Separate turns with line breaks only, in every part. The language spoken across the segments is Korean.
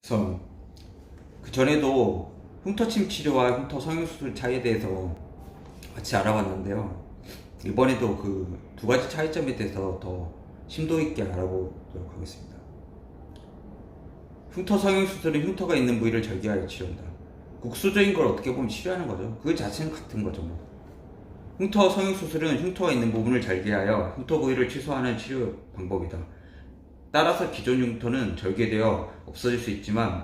그래서 그 전에도 흉터침 치료와 흉터 성형수술 차이에 대해서 같이 알아봤는데요. 이번에도 그 두 가지 차이점에 대해서 더 심도 있게 알아보도록 하겠습니다. 흉터 성형수술은 흉터가 있는 부위를 절개하여 치료한다. 국수적인 걸 어떻게 보면 치료하는 거죠. 그 자체는 같은 거죠. 뭐. 흉터 성형수술은 흉터가 있는 부분을 절개하여 흉터 부위를 취소하는 치료 방법이다. 따라서 기존 흉터는 절개되어 없어질 수 있지만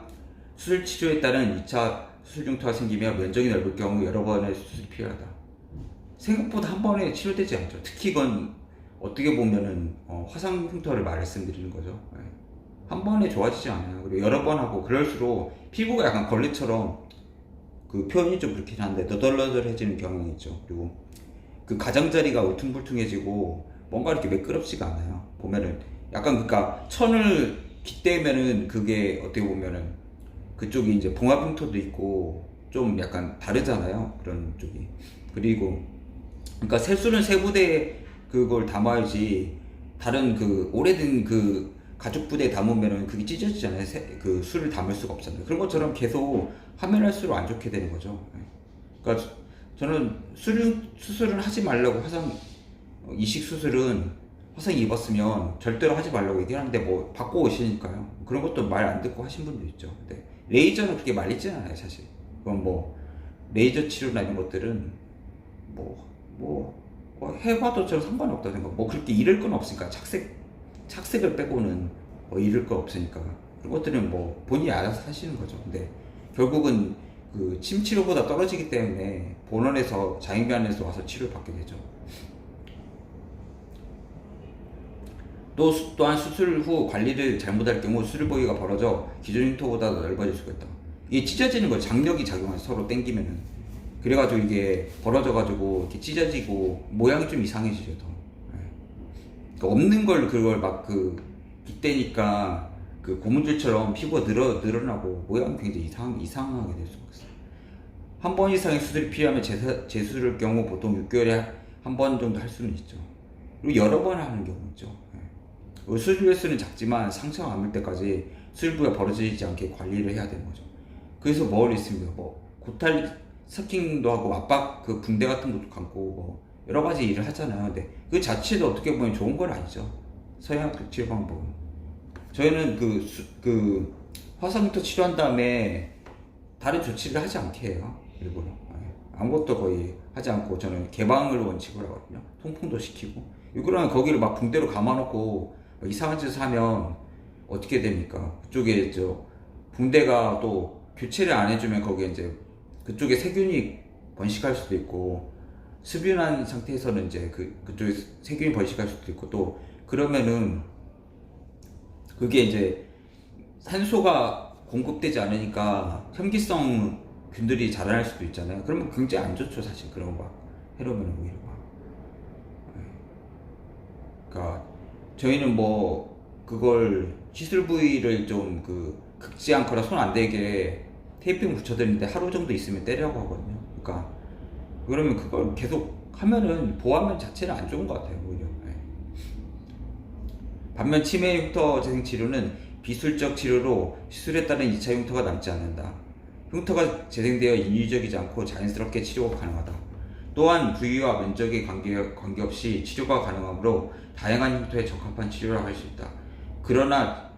수술 치료에 따른 2차 수술 흉터가 생기며 면적이 넓을 경우 여러 번의 수술이 필요하다. 생각보다 한 번에 치료되지 않죠. 특히 이건 어떻게 보면은 화상 흉터를 말씀드리는 거죠. 예. 한 번에 좋아지지 않아요. 그리고 여러 번 하고 그럴수록 피부가 약간 걸레처럼 그 표현이 좀 그렇긴 한데 너덜너덜해지는 경향이 있죠. 그리고 그 가장자리가 울퉁불퉁해지고 뭔가 이렇게 매끄럽지가 않아요. 보면은 약간 그니까 천을 빗대면은 그게 어떻게 보면은 그쪽이 이제 봉합흉터도 있고 좀 약간 다르잖아요. 그런 쪽이. 그리고 그러니까 새술은 새부대에 그걸 담아야지 다른 그 오래된 그 가죽 부대에 담으면은 그게 찢어지잖아요. 그 술을 담을 수가 없잖아요. 그런 것처럼 계속 하면 할수록 안 좋게 되는 거죠. 그러니까 저는 수술을 하지 말라고 이식 수술은 화상 입었으면 절대로 하지 말라고 얘기하는데 뭐 받고 오시니까요. 그런 것도 말 안 듣고 하신 분도 있죠. 근데 레이저는 그렇게 말리지는 않아요, 사실. 그건 뭐 레이저 치료나 이런 것들은 해봐도 저 상관없다 생각. 뭐 그렇게 잃을 건 없으니까 착색을 빼고는 뭐 잃을 거 없으니까 그런 것들은 뭐 본인이 알아서 하시는 거죠. 근데 결국은 그 침 치료보다 떨어지기 때문에 본원에서 자인변에서 와서 치료를 받게 되죠. 또한 수술 후 관리를 잘못할 경우 수술 부위가 벌어져 기존 흉터보다 넓어질 수가 있다. 이게 찢어지는 거예요. 장력이 작용해서 서로 당기면은. 그래가지고 이게 벌어져가지고 이렇게 찢어지고 모양이 좀 이상해지죠. 더. 그러니까 없는 걸 그걸 막 그 빗대니까 그 고무줄처럼 피부가 늘어나고 모양이 굉장히 이상하게 될 수가 있어요. 한 번 이상의 수술이 필요하면 재수술의 경우 보통 6개월에 한 번 정도 할 수는 있죠. 그리고 여러 번 하는 경우 있죠. 수술 횟수는 작지만 상처가 안 물 때까지 수술 부위가 벌어지지 않게 관리를 해야 되는 거죠. 그래서 뭘 있습니다. 뭐 고탈 스킹도 하고 압박 그 붕대 같은 것도 감고 뭐 여러 가지 일을 하잖아요. 근데 그 자체도 어떻게 보면 좋은 건 아니죠. 서양 그 치료 방법은. 저희는 그 화상부터 치료한 다음에 다른 조치를 하지 않게 해요. 일부러. 아무것도 거의 하지 않고 저는 개방을 원칙으로 하거든요. 통풍도 시키고. 이거는 거기를 막 붕대로 감아놓고 이상한 짓을 하면 어떻게 됩니까? 그쪽에 붕대가 또 교체를 안 해주면 거기에 이제 그쪽에 세균이 번식할 수도 있고 습윤한 상태에서는 이제 그쪽에 세균이 번식할 수도 있고 또 그러면은 그게 이제 산소가 공급되지 않으니까 현기성 균들이 자라날 수도 있잖아요. 그러면 굉장히 안 좋죠, 사실. 그런 거 해로면 오히려 막. 그러니까 저희는 뭐 그걸 시술 부위를 좀 긁지 않거나 손 안 대게 테이핑 붙여드리는데 하루 정도 있으면 떼려고 하거든요. 그러니까 그러면 그걸 계속 하면은 보호하면 자체는 안 좋은 것 같아요, 오히려. 반면 치매 흉터 재생 치료는 비술적 치료로 시술에 따른 2차 흉터가 남지 않는다. 흉터가 재생되어 인위적이지 않고 자연스럽게 치료가 가능하다. 또한 부위와 면적에 관계없이 치료가 가능하므로 다양한 흉터에 적합한 치료를 할 수 있다. 그러나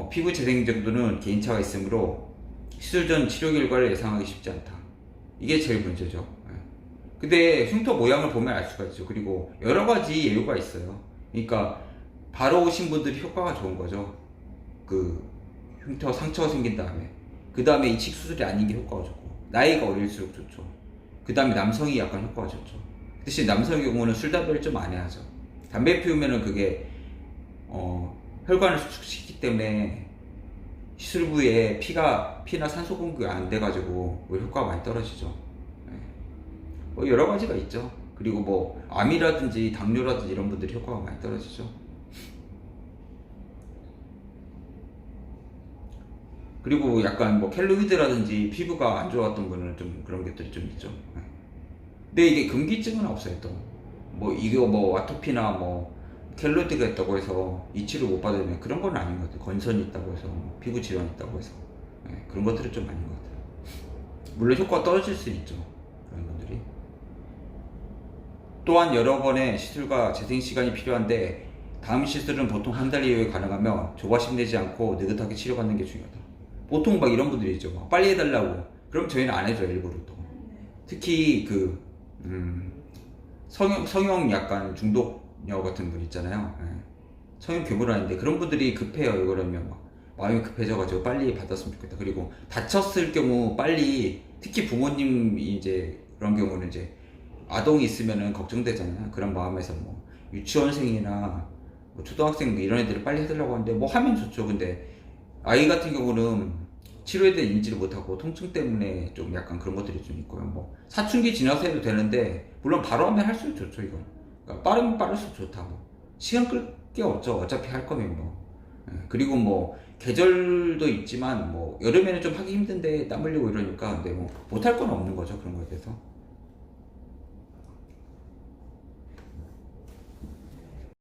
피부 재생 정도는 개인차가 있으므로 시술 전 치료 결과를 예상하기 쉽지 않다. 이게 제일 문제죠. 근데 흉터 모양을 보면 알 수가 있죠. 그리고 여러 가지 예유가 있어요. 그러니까 바로 오신 분들이 효과가 좋은 거죠. 그 흉터 상처가 생긴 다음에 그 다음에 이식 수술이 아닌 게 효과가 좋고 나이가 어릴수록 좋죠. 그 다음에 남성이 약간 효과가 좋죠. 대신 남성의 경우는 술 담배를 좀 안 해야죠. 담배 피우면은 그게 혈관을 수축시키기 때문에 시술 부위에 피나 산소 공급이 안 돼가지고 효과가 많이 떨어지죠. 뭐 여러 가지가 있죠. 그리고 뭐 암이라든지 당뇨라든지 이런 분들이 효과가 많이 떨어지죠. 그리고 약간 뭐 켈로이드라든지 피부가 안 좋았던 거는 좀 그런 것들이 좀 있죠. 근데 이게 금기증은 없어요. 또 뭐 이거 뭐 아토피나 뭐 켈로이드가 있다고 해서 이 치료 못 받으면 그런 건 아닌 것 같아요. 건선이 있다고 해서 피부 질환이 있다고 해서 그런 것들은 좀 아닌 것 같아요. 물론 효과가 떨어질 수 있죠. 그런 분들이. 또한 여러 번의 시술과 재생 시간이 필요한데 다음 시술은 보통 한 달 이후에 가능하며 조바심 내지 않고 느긋하게 치료받는 게 중요하다. 보통 막 이런 분들이 있죠. 막 빨리 해달라고. 그럼 저희는 안 해줘요, 일부러 또. 특히 성형 약간 중독녀 같은 분 있잖아요. 성형 괴물아닌데 그런 분들이 급해요. 그러면 막 마음이 급해져가지고 빨리 받았으면 좋겠다. 그리고 다쳤을 경우 빨리, 특히 부모님이 이제 그런 경우는 이제 아동이 있으면은 걱정되잖아요. 그런 마음에서 뭐 유치원생이나 뭐 초등학생 이런 애들을 빨리 해달라고 하는데 뭐 하면 좋죠. 근데 아이 같은 경우는 치료에 대해 인지를 못하고 통증 때문에 좀 약간 그런 것들이 좀 있고요. 뭐 사춘기 지나서 해도 되는데 물론 바로 하면 할수록 좋죠. 이건 그러니까 빠르면 빠를수록 좋다. 뭐 시간 끌 게 없죠. 어차피 할 거면 뭐. 그리고 뭐 계절도 있지만 뭐 여름에는 좀 하기 힘든데 땀 흘리고 이러니까 근데 뭐 못할 건 없는 거죠. 그런 거에 대해서.